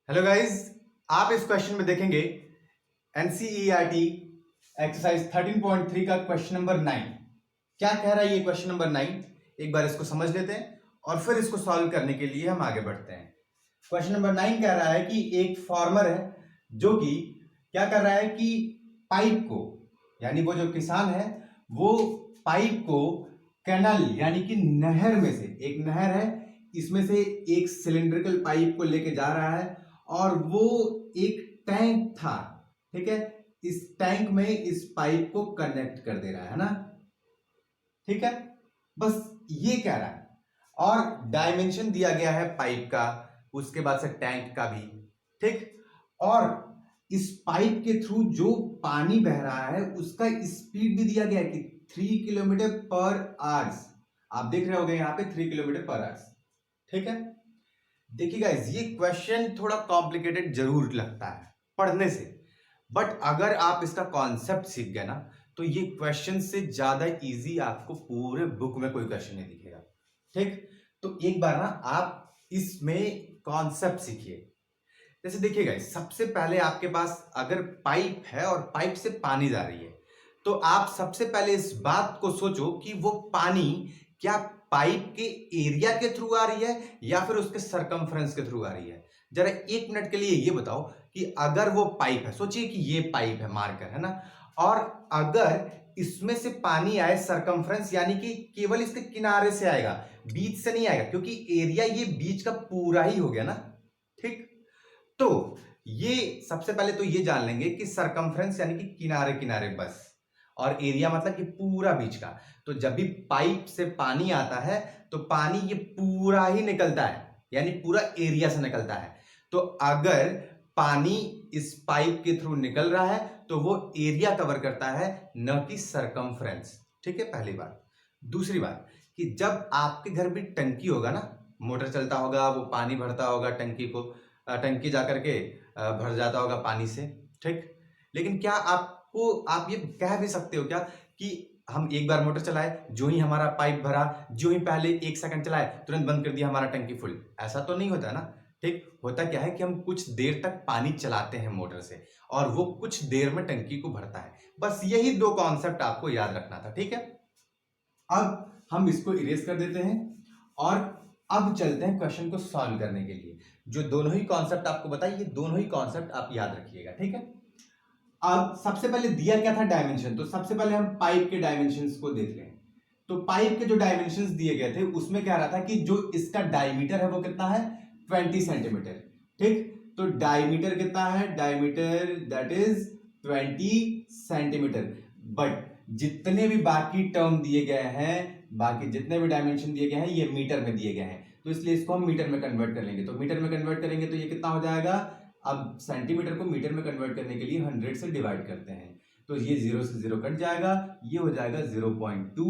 Hello guys, आप इस question में देखेंगे एनसीईआरटी एक्सरसाइज 13.3 का क्वेश्चन नंबर 9। क्या कह रहा है ये क्वेश्चन नंबर 9? एक बार इसको समझ लेते हैं और फिर इसको सॉल्व करने के लिए हम आगे बढ़ते हैं। क्वेश्चन नंबर 9 कह रहा है कि एक फार्मर है जो कि क्या कर रहा है कि पाइप को, यानी वो जो किसान है वो पाइप को कैनल यानी कि नहर में से, एक नहर है इसमें से एक सिलिंड्रिकल पाइप को लेके जा रहा है और वो एक टैंक था, ठीक है। इस टैंक में इस पाइप को कनेक्ट कर दे रहा है ना, ठीक है। बस ये कह रहा है और डायमेंशन दिया गया है पाइप का, उसके बाद से टैंक का भी, ठीक। और इस पाइप के थ्रू जो पानी बह रहा है उसका स्पीड भी दिया गया है कि 3 किलोमीटर पर आवर्स। आप देख रहे होंगे यहां पे 3 किलोमीटर पर आवर्स, ठीक है। देखिए गाइस, ये क्वेश्चन थोड़ा कॉम्प्लिकेटेड जरूर लगता है पढ़ने से, बट अगर आप इसका कॉन्सेप्ट सीख गए ना तो ये क्वेश्चन से ज्यादा इजी आपको पूरे बुक में कोई क्वेश्चन नहीं दिखेगा, ठीक। तो एक बार ना आप इसमें कॉन्सेप्ट सीखिए। जैसे देखिए गाइस, सबसे पहले आपके पास अगर पाइप है और पाइप से पानी जा रही है तो आप सबसे पहले इस बात को सोचो कि वो पानी क्या पाइप के एरिया के थ्रू आ रही है या फिर उसके सरकमफ्रेंस के थ्रू आ रही है। जरा एक मिनट के लिए ये बताओ कि अगर वो पाइप है, सोचिए कि ये पाइप है, मार्कर है ना, और अगर इसमें से पानी आए सरकमफ्रेंस यानी कि केवल इसके किनारे से आएगा, बीच से नहीं आएगा, क्योंकि एरिया ये बीच का पूरा ही हो गया ना, ठीक। तो ये सबसे पहले तो ये जान लेंगे कि सरकमफ्रेंस यानी कि किनारे किनारे बस, और एरिया मतलब कि पूरा बीच का। तो जब भी पाइप से पानी आता है तो पानी ये पूरा ही निकलता है, यानी पूरा एरिया से निकलता है। तो अगर पानी इस पाइप के थ्रू निकल रहा है तो वो एरिया कवर करता है, न कि सरकमफ्रेंस, ठीक है, पहली बात। दूसरी बात कि जब आपके घर भी टंकी होगा ना, मोटर चलता होगा, वो पानी भरता होगा टंकी को, टंकी जाकर के भर जाता होगा पानी से, ठीक। लेकिन क्या आप ये कह भी सकते हो क्या कि हम एक बार मोटर चलाए, जो ही हमारा पाइप भरा, जो ही पहले 1 सेकंड चलाए तुरंत बंद कर दिया हमारा टंकी फुल? ऐसा तो नहीं होता ना, ठीक। होता क्या है कि हम कुछ देर तक पानी चलाते हैं मोटर से और वो कुछ देर में टंकी को भरता है। बस यही दो कॉन्सेप्ट आपको याद रखना था, ठीक है। अब हम इसको इरेज कर देते हैं और अब चलते हैं क्वेश्चन को सॉल्व करने के लिए। जो दोनों ही कॉन्सेप्ट आपको बताइए, ये दोनों ही कॉन्सेप्ट आप याद रखिएगा, ठीक है। अब सबसे पहले दिया क्या था, डायमेंशन। तो सबसे पहले हम पाइप के डायमेंशंस को देख लें। तो पाइप के जो डायमेंशंस दिए गए थे उसमें क्या रहा था कि जो इसका डायमीटर है वो कितना है, 20 सेंटीमीटर, ठीक। तो डायमीटर कितना है, diameter that is 20 centimetre. But जितने भी बाकी टर्म दिए गए हैं, बाकी जितने भी डायमेंशन दिए गए हैं ये मीटर में दिए गए हैं, तो इसलिए इसको हम मीटर में कन्वर्ट कर लेंगे। तो मीटर में कन्वर्ट करेंगे तो ये कितना हो जाएगा, अब सेंटीमीटर को मीटर में कन्वर्ट करने के लिए 100 से डिवाइड करते हैं, तो ये 0 से 0 कट जाएगा, ये हो जाएगा 0.2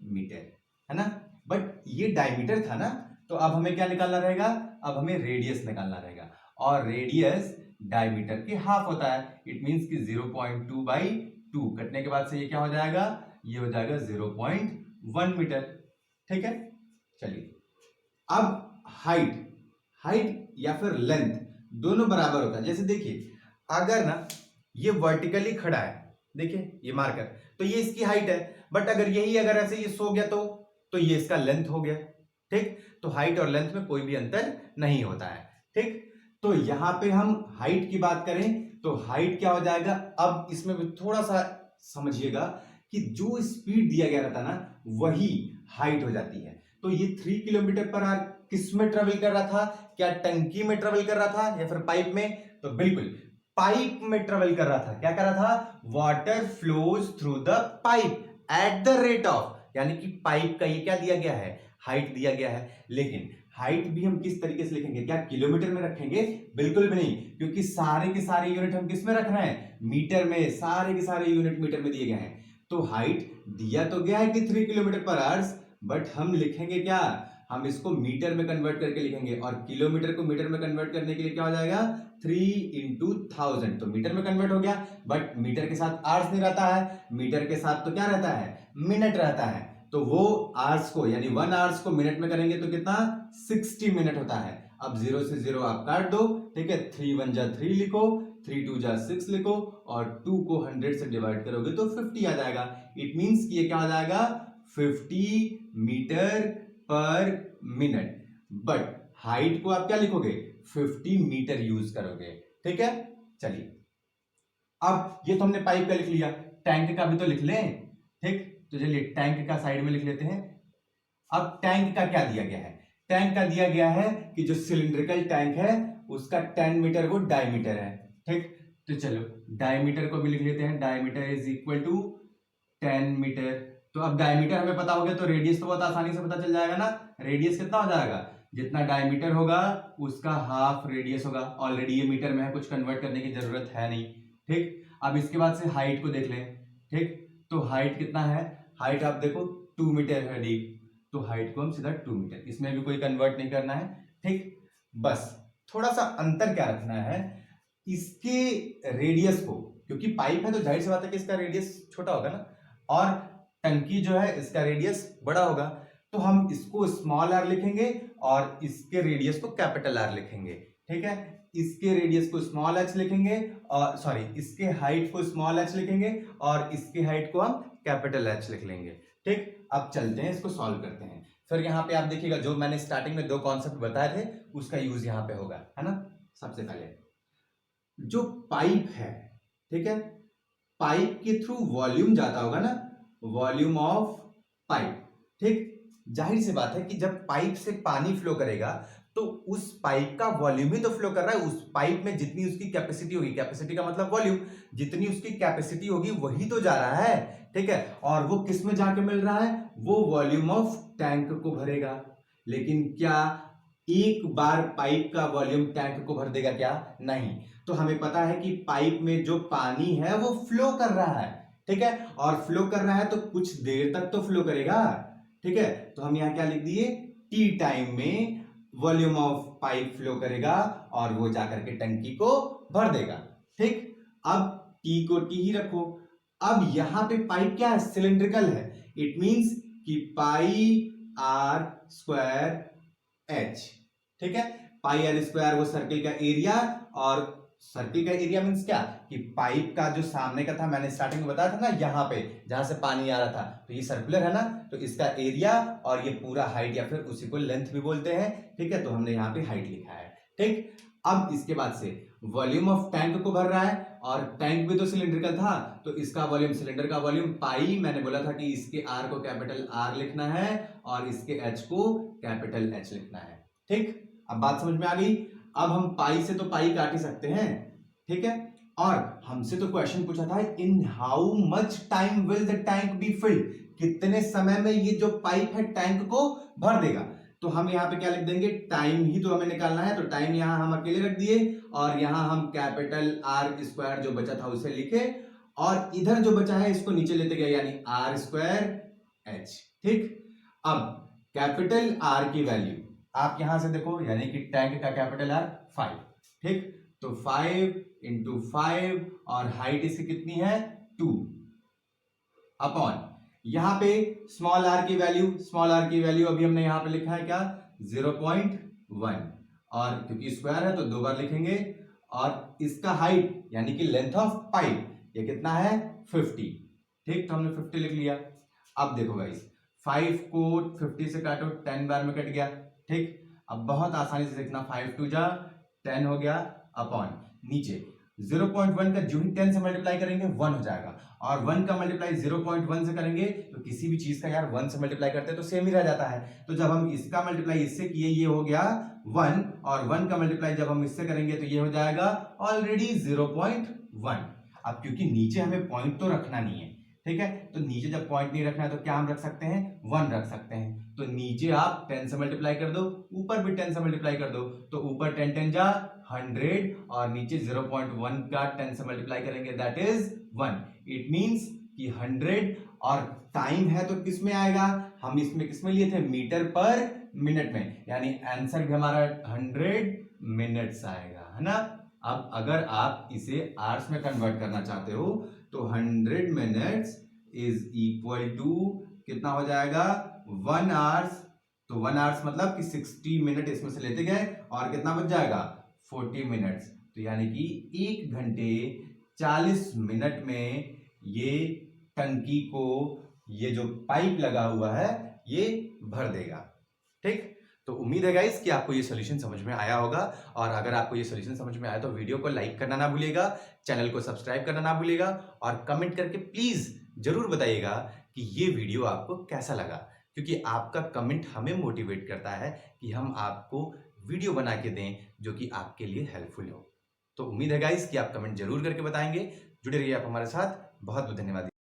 मीटर, है ना। बट ये डायमीटर था ना, तो अब हमें क्या निकालना रहेगा, अब हमें रेडियस निकालना रहेगा, और रेडियस डायमीटर के हाफ होता है। इट मींस कि 0.2/2 कटने के बाद से ये क्या हो जाएगा, ये हो जाएगा 0.1 मीटर, ठीक है। चलिए अब हाइट, हाइट या फिर लेंथ दोनों बराबर होता है। जैसे देखिए अगर ना ये वर्टिकली खड़ा है, देखिए ये मार्कर, तो ये इसकी हाइट है, बट अगर यही अगर ऐसे ये सो गया तो ये इसका लेंथ हो गया, ठीक। तो हाइट और लेंथ में कोई भी अंतर नहीं होता है, ठीक। तो यहां पे हम हाइट की बात करें तो हाइट क्या हो जाएगा, अब इसमें भी थोड़ा सा समझिएगा कि जो स्पीड दिया गया रहता ना वही हाइट हो जाती है। तो ये 3 किलोमीटर पर आवर किस में ट्रेवल कर रहा था, क्या टंकी में ट्रेवल कर रहा था या फिर पाइप में? तो बिल्कुल पाइप में ट्रेवल कर रहा था। क्या कर रहा था, water flows through the pipe at the rate of, यानी कि पाइप का ये क्या दिया गया है, हाइट दिया गया है। लेकिन हाइट भी हम किस तरीके से लिखेंगे, क्या किलोमीटर में रखेंगे? बिल्कुल भी नहीं, क्योंकि सारे के सारे यूनिट हम किस में रख रहे हैं, मीटर में। सारे के सारे यूनिट मीटर में दिए गए हैं। तो हाइट दिया तो गया है कि 3 किलोमीटर पर आवर्स, बट हम लिखेंगे क्या, हम इसको मीटर में कन्वर्ट करके लिखेंगे, और किलोमीटर को मीटर में कन्वर्ट करने के लिए क्या हो जाएगा, 3 into 1000, तो मीटर में कन्वर्ट हो गया। बट मीटर के साथ आवर्स नहीं रहता है, मीटर के साथ तो क्या रहता है, मिनट रहता है। तो वो आवर्स को यानी 1 आवर्स को मिनट में करेंगे तो कितना, 60 मिनट होता है। अब 0 से 0 आप काट दो, ठीक है, 3 1 जा 3 लिखो, 3 2 जा 6 लिखो और 2 को 100 से डिवाइड करोगे तो 50 आ जाएगा। इट मींस कि ये क्या हो जाएगा 50 मीटर पर मिनट। बट हाइट को आप क्या लिखोगे 50 मीटर यूज करोगे, ठीक है। चलिए अब ये तो हमने पाइप का लिख लिया, टैंक का भी तो लिख लें, ठीक। तो चलिए टैंक का साइड में लिख लेते हैं। अब टैंक का क्या दिया गया है, टैंक का दिया गया है कि जो सिलिंड्रिकल टैंक है उसका 10 मीटर वो डायमीटर है, ठीक। तो चलो डायमीटर को भी लिख लेते हैं, diameter is equal to 10 metre. तो अब डायमीटर हमें पता हो गया तो रेडियस तो बहुत आसानी से पता चल जाएगा ना। रेडियस कितना हो जाएगा, जितना डायमीटर होगा उसका हाफ रेडियस होगा। ऑलरेडी ये मीटर में है, कुछ कन्वर्ट करने की जरूरत है नहीं, ठीक। अब इसके बाद से हाइट को देख लें, ठीक। तो हाइट कितना है, हाइट आप देखो 2 मीटर है डीप, तो हाइट को हम सीधा 2 मीटर, इसमें भी कोई कन्वर्ट नहीं करना है, ठीक। बस थोड़ा सा अंतर क्या रखना है, इसके रेडियस को, क्योंकि पाइप है तो जाहिर सी बात है कि इसका रेडियस छोटा होगा ना, और टंकी जो है इसका रेडियस बड़ा होगा, तो हम इसको स्मॉल आर लिखेंगे और इसके रेडियस को कैपिटल आर लिखेंगे, ठीक है। इसके रेडियस को स्मॉल एच लिखेंगे और सॉरी इसके हाइट को स्मॉल एच लिखेंगे और इसके हाइट को हम कैपिटल एच लिख लेंगे, ठीक। अब चलते हैं इसको सॉल्व करते हैं। फिर यहाँ पे आप देखिएगा जो मैंने स्टार्टिंग में 2 कॉन्सेप्ट बताए थे उसका यूज यहाँ पे होगा, है ना। सबसे पहले जो पाइप है, ठीक है, पाइप के थ्रू वॉल्यूम जाता होगा ना, वॉल्यूम ऑफ पाइप, ठीक। जाहिर सी बात है कि जब पाइप से पानी फ्लो करेगा तो उस पाइप का वॉल्यूम ही तो फ्लो कर रहा है, उस पाइप में जितनी उसकी कैपेसिटी होगी, कैपेसिटी का मतलब वॉल्यूम, जितनी उसकी कैपेसिटी होगी वही तो जा रहा है, ठीक है। और वो किस में जाके मिल रहा है, वो वॉल्यूम ऑफ टैंक को भरेगा। लेकिन क्या एक बार पाइप का वॉल्यूम टैंक को भर देगा, क्या नहीं। तो हमें पता है कि पाइप में जो पानी है वो फ्लो कर रहा है, ठीक है, और फ्लो कर रहा है तो कुछ देर तक तो फ्लो करेगा, ठीक है। तो हम यहां क्या लिख दिए, टी टाइम में वॉल्यूम ऑफ पाइप फ्लो करेगा और वो जाकर के टंकी को भर देगा, ठीक। अब टी को टी ही रखो। अब यहां पे पाइप क्या है, सिलिंड्रिकल है, इट मींस कि पाई आर स्क्वायर एच, ठीक है। पाई आर स्क्वायर वो सर्किल का एरिया, और सर्किल का एरिया मींस क्या कि पाइप का जो सामने का था, मैंने स्टार्टिंग में बताया था ना, यहां पे जहां से पानी आ रहा था, तो ये सर्कुलर है ना, तो इसका एरिया और ये पूरा हाइट या फिर उसी को लेंथ भी बोलते हैं, ठीक है। तो हमने यहाँ पे हाइट लिखा है, ठीक। अब इसके बाद से वॉल्यूम ऑफ टैंक को भर रहा है, और टैंक भी तो सिलिंड्रिकल था, तो इसका वॉल्यूम, सिलेंडर का वॉल्यूम पाई, मैंने बोला था कि इसके आर को कैपिटल आर लिखना है और इसके एच को कैपिटल एच लिखना है, ठीक। अब बात समझ में आ गई। अब हम पाई से तो पाई काट ही सकते हैं, ठीक है। और हमसे तो क्वेश्चन पूछा था in how much time will the tank be filled, कितने समय में ये जो पाइप है टैंक को भर देगा। तो हम यहाँ पे क्या लिख देंगे, टाइम ही तो हमें निकालना है, तो टाइम यहाँ हम अकेले रख दिए और यहाँ हम कैपिटल आर स्क्वायर जो बचा था उसे लिखे, और इधर जो बचा है इसको नीचे लेते गए, यानी आर स्क्वायर एच, ठीक। अब कैपिटल आर की वैल्यू आप यहां से देखो, यानी कि टैंक का कैपिटल आर 5, ठीक। तो 5 इंटू 5 और हाइट इसकी कितनी है 2 अपॉन, यहां पे स्मॉल आर की वैल्यू, स्मॉल आर की वैल्यू अभी हमने यहां पे लिखा है क्या 0.1, और क्योंकि स्क्वायर है तो 2 बार लिखेंगे, और इसका हाइट यानी कि लेंथ ऑफ पाइप ये कितना है 50, ठीक। तो हमने 50 लिख लिया। अब देखो गाइस 5 को 50 से काटो, 10 बार में कट गया, ठीक। अब बहुत आसानी से देखना, 5 2 जा 10 हो गया अपॉन नीचे 0.1 का जो ही 10 से मल्टीप्लाई करेंगे 1 हो जाएगा, और 1 का मल्टीप्लाई 0.1 से करेंगे तो किसी भी चीज का यार 1 से मल्टीप्लाई करते हैं तो सेम ही रह जाता है। तो जब हम इसका मल्टीप्लाई इससे किए ये हो गया 1, और 1 का मल्टीप्लाई जब हम इससे करेंगे तो ये हो जाएगा ऑलरेडी 0.1। अब क्योंकि नीचे हमें पॉइंट तो रखना नहीं है, ठीक है, तो नीचे जब पॉइंट नहीं रखना है तो क्या हम रख सकते हैं 1 रख सकते हैं। तो नीचे आप 10 से मल्टीप्लाई कर दो, ऊपर भी 10 से मल्टीप्लाई कर दो, तो ऊपर 10 10 जा 100 और नीचे 0.1 का 10 से मल्टीप्लाई करेंगे दैट इज 1। इट मींस कि 100, और टाइम है तो किस में आएगा, हम इसमें किस में लिए थे मीटर पर मिनट में, यानी आंसर भी हमारा 100 मिनट्स आएगा, है ना। अब अगर आप इसे आवर्स में कन्वर्ट करना चाहते हो तो 100 मिनट्स इज इक्वल टू कितना हो जाएगा 1 आवर्स, तो तो 1 आवर्स मतलब कि 60 मिनट इसमें से लेते गए और कितना बच जाएगा 40 मिनट्स। तो यानी कि 1 घंटे 40 मिनट में ये टंकी को ये जो पाइप लगा हुआ है ये भर देगा। ठीक, तो उम्मीद है गाइस कि आपको ये सॉल्यूशन समझ में आया होगा। और अगर आपको ये सॉल्यूशन समझ में आया तो वीडियो को लाइक करना ना भूलिएगा, चैनल को सब्सक्राइब करना ना भूलिएगा और कमेंट करके प्लीज जरूर बताइएगा कि ये वीडियो आपको कैसा लगा, क्योंकि आपका कमेंट हमें मोटिवेट करता है कि हम आपको वीडियो बना के दें जो कि आपके लिए हेल्पफुल हो। तो उम्मीद है गाइस कि आप कमेंट जरूर करके बताएंगे। जुड़े रहिए आप हमारे साथ। बहुत बहुत धन्यवाद।